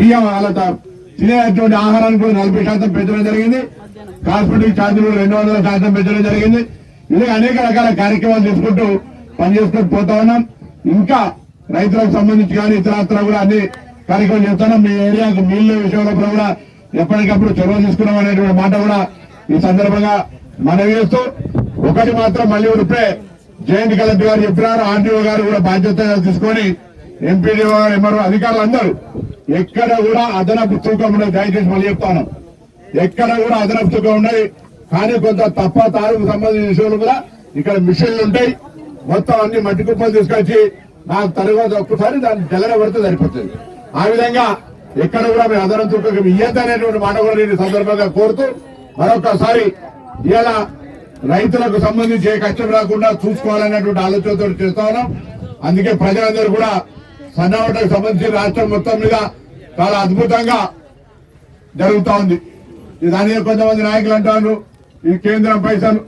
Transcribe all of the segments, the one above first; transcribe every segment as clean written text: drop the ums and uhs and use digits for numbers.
బియ్యం వాళ్ళ తినేటువంటి ఆహారాన్ని కూడా 40% పెంచడం జరిగింది. కాస్మెటిక్ ఛార్జీలు 200% పెంచడం జరిగింది. ఇలా అనేక రకాల కార్యక్రమాలు తీసుకుంటూ పనిచేసుకుంటూ పోతా ఉన్నాం. ఇంకా రైతులకు సంబంధించి కానీ ఇతరత్ర కూడా అన్ని కార్యక్రమాలు చేస్తున్నాం. మీ ఏరియాకు నీళ్ల విషయంలో కూడా ఎప్పటికప్పుడు చొరవ తీసుకున్నాం అనేటువంటి మాట కూడా ఈ సందర్భంగా మనవి చేస్తూ, ఒకటి మాత్రం మళ్ళీ ఇప్పుడే జాయింట్ కలెక్టర్ గారు చెప్పినారు, ఆర్డీఓ గారు కూడా బాధ్యత తీసుకొని ఎంపీడీఓ గారు ఎంఆర్ఓ అధికారులు అందరూ ఎక్కడ కూడా అదనపు తూకం ఉండదు. దయచేసి మళ్ళీ చెప్తాను, ఎక్కడ కూడా అదనపు తూకం ఉండదు. కానీ కొంత తప్ప తారుకు సంబంధించిన విషయాలు కూడా ఇక్కడ మిషన్లు ఉంటాయి. మొత్తం అన్ని మట్టి కుప్పలు తీసుకొచ్చి నాకు తర్వాత ఒక్కసారి దాన్ని తెల్లబడితే సరిపోతుంది. ఆ విధంగా ఎక్కడ కూడా మేము అదనపు తూకం ఇయ్యద్దు అనేటువంటి మాట కూడా నేను సందర్భంగా కోరుతూ, మరొకసారి ఇలా రైతులకు సంబంధించి ఏ కష్టం రాకుండా చూసుకోవాలనేటువంటి ఆలోచనతో చేస్తా ఉన్నాం. అందుకే ప్రజలందరూ కూడా సన్నవటకు సంబంధించి రాష్ట్రం మొత్తం మీద చాలా అద్భుతంగా జరుగుతా ఉంది. దాని కొంతమంది నాయకులు అంటారు ఈ కేంద్రం పైసలు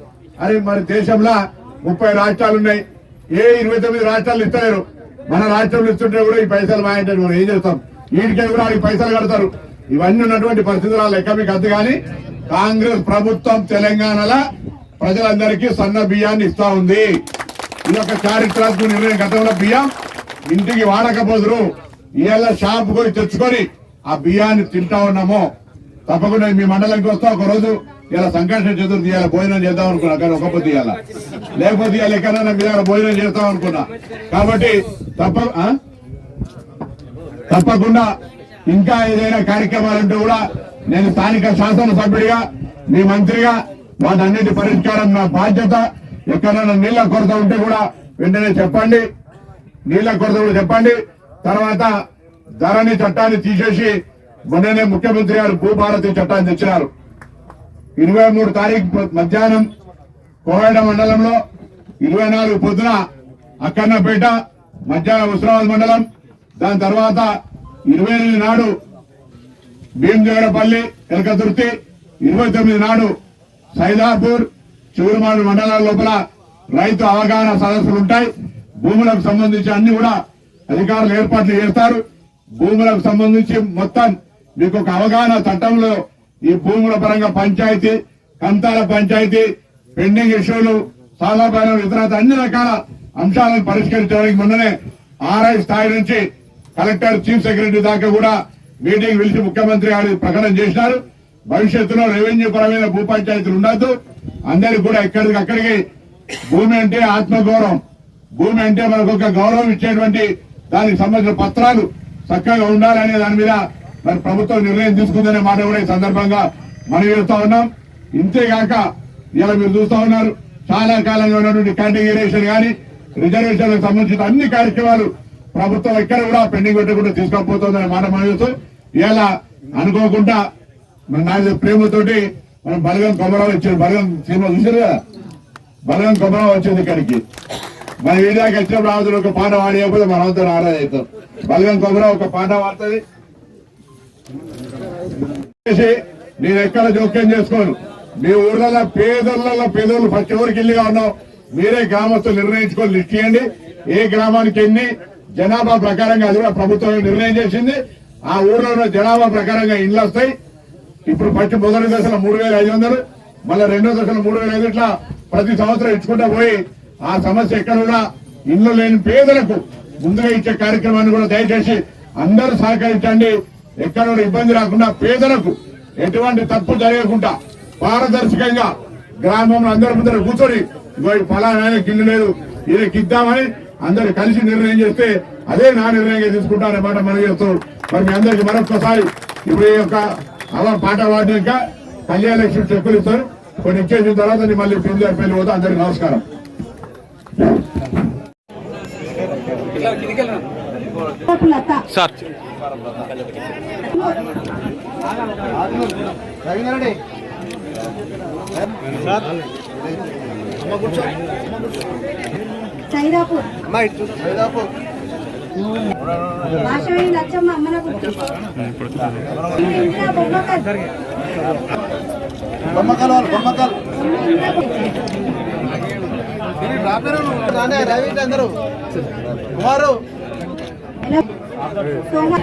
అని. మరి దేశంలో 30 రాష్ట్రాలు ఉన్నాయి, ఏ 29 రాష్ట్రాలు ఇస్తలేరు. మన రాష్ట్రంలో ఇస్తుంటే కూడా ఈ పైసలు మాయంటే మనం ఏం చేస్తాం? వీటికే కూడా ఈ పైసలు కడతారు. ఇవన్నీ ఉన్నటువంటి పరిస్థితుల లెక్క మీకు అంత. కానీ కాంగ్రెస్ ప్రభుత్వం తెలంగాణలో ప్రజలందరికీ సన్న బియ్యాన్ని ఇస్తా ఉంది. ఇది ఒక చారిత్రాత్మక నిర్ణయం. గతంలో బియ్యం ఇంటికి వాడకపోదురు, ఇవాళ షాప్ పోయి తెచ్చుకొని ఆ బియ్యాన్ని తింటా ఉన్నాము. తప్పకుండా మీ మండలానికి వస్తా ఒక రోజు. ఇలా సంకర్షణ చతుర్థి ఇవాళ భోజనం చేద్దాం అనుకున్నా, కానీ ఒక పొద్దు ఇవాళ లేకపోతే ఇవాళ ఎక్కడైనా మీ దగ్గర భోజనం చేస్తాం అనుకున్నా. కాబట్టి తప్పకుండా ఇంకా ఏదైనా కార్యక్రమాలంటూ కూడా నేను స్థానిక శాసనసభ్యుడిగా మీ మంత్రిగా వాటన్నిటి పరిష్కారం నా బాధ్యత. ఎక్కడైనా నీళ్ల కొరత ఉంటే కూడా వెంటనే చెప్పండి, నీళ్ల కొరత కూడా చెప్పండి. తర్వాత ధరణి చట్టాన్ని తీసేసి మొన్ననే ముఖ్యమంత్రి గారు భూభారతి చట్టాన్ని తెచ్చినారు. 23 తారీఖు మధ్యాహ్నం కోరాడ మండలంలో, 24 పొద్దున అక్కన్నపేట, మధ్యాహ్నం హుస్నాబాద్ మండలం, దాని తర్వాత 28 నాడు భీమదేవరపల్లి ఎలకతుర్తి, 29 నాడు సైదాపూర్, చిగురుమాడు మండలాల లోపల రైతు అవగాహన సదస్సులు ఉంటాయి. భూములకు సంబంధించి అన్ని కూడా అధికారులు ఏర్పాట్లు చేస్తారు. భూములకు సంబంధించి మొత్తం మీకు ఒక అవగాహన చట్టంలో ఈ భూముల పరంగా పంచాయతీ, కంతాల పంచాయతీ, పెండింగ్ ఇష్యూలు, సాధారణ ఇతర అన్ని రకాల అంశాలను పరిష్కరించడానికి మొన్ననే ఆర్ఐ స్థాయి నుంచి కలెక్టర్, చీఫ్ సెక్రటరీ దాకా కూడా మీటింగ్ పిలిచి ముఖ్యమంత్రి గారు ప్రకటన చేసినారు. భవిష్యత్తులో రెవెన్యూ పరమైన భూ పంచాయతీలు ఉండద్దు, అందరికి కూడా ఎక్కడికక్కడికి భూమి అంటే ఆత్మగౌరవం, భూమి అంటే మనకు ఒక గౌరవం ఇచ్చేటువంటి దానికి సంబంధించిన పత్రాలు చక్కగా ఉండాలనే దాని మీద మరి ప్రభుత్వం నిర్ణయం తీసుకుందనే మాట కూడా ఈ సందర్భంగా మనం చేస్తా ఉన్నాం. ఇంతేగాక ఇలా మీరు చూస్తా ఉన్నారు, చాలా కాలంగా ఉన్నటువంటి కేటగిరేషన్ కానీ రిజర్వేషన్లకు సంబంధించిన అన్ని కార్యక్రమాలు ప్రభుత్వం ఎక్కడ కూడా పెండింగ్ పెట్టకుండా తీసుకపోతుందనే మాట మనం చూస్తూ, ఇలా అనుకోకుండా మన నాయకుల ప్రేమతోటి మనం బలగం కొమరావు వచ్చాడు. బలగం సినిమా చూసారు కదా, బలగం కొమరావు వచ్చింది ఇక్కడికి. మన వీడియోకి వచ్చినప్పుడు ఆమె ఒక పాట పాడేయకపోతే మనమంతా నారాజ అవుతాం. బలగం కొమరావు ఒక పాట పాడుతుంది. నేను ఎక్కడ జోక్యం చేసుకోను. మీ ఊర్లలో పేదోళ్ళు ఫస్ట్ ఎవరికి ఇల్లుగా ఉన్నాం మీరే గ్రామస్తులు నిర్ణయించుకొని లిస్ట్ చేయండి. ఏ గ్రామానికి ఎన్ని జనాభా ప్రకారంగా అది కూడా ప్రభుత్వం నిర్ణయం చేసింది. ఆ ఊర్లో ఉన్న జనాభా ప్రకారంగా ఇళ్లు వస్తాయి. ఇప్పుడు ఫస్ట్ మొదటి దశలో 3,500, మళ్ళీ రెండో దశలో 3,500 ఇట్లా ప్రతి సంవత్సరం ఇచ్చుకుంటా పోయి ఆ సమస్య ఎక్కడ కూడా ఇల్లు లేని పేదలకు ముందుగా ఇచ్చే కార్యక్రమాన్ని కూడా దయచేసి అందరూ సహకరించండి. ఎక్కడ ఇబ్బంది రాకుండా పేదలకు ఎటువంటి తప్పు జరగకుండా పారదర్శకంగా గ్రామంలో అందరి ముందర కూర్చొని ఫలానా ఇల్లు లేదు ఈయనకి ఇద్దామని అందరు కలిసి నిర్ణయం చేస్తే అదే నా నిర్ణయంగా తీసుకుంటారన్నమాట మనం చేస్తూ. మరి మీ అందరికి మరొకసారి ఇప్పుడు ఈ యొక్క పాట పాడినాక కళ్యాణ లక్ష్మి చెక్కులు ఇస్తారు. కొన్ని ఇచ్చేసిన తర్వాత మళ్ళీ పెళ్లి పోతా. అందరికి నమస్కారం. సార్ సైదాపూర్ భాషవేణి లచ్చమ్మ అమ్మన గుర్తు బొమ్మకల్ రవి అందరూ కుమారు సోమ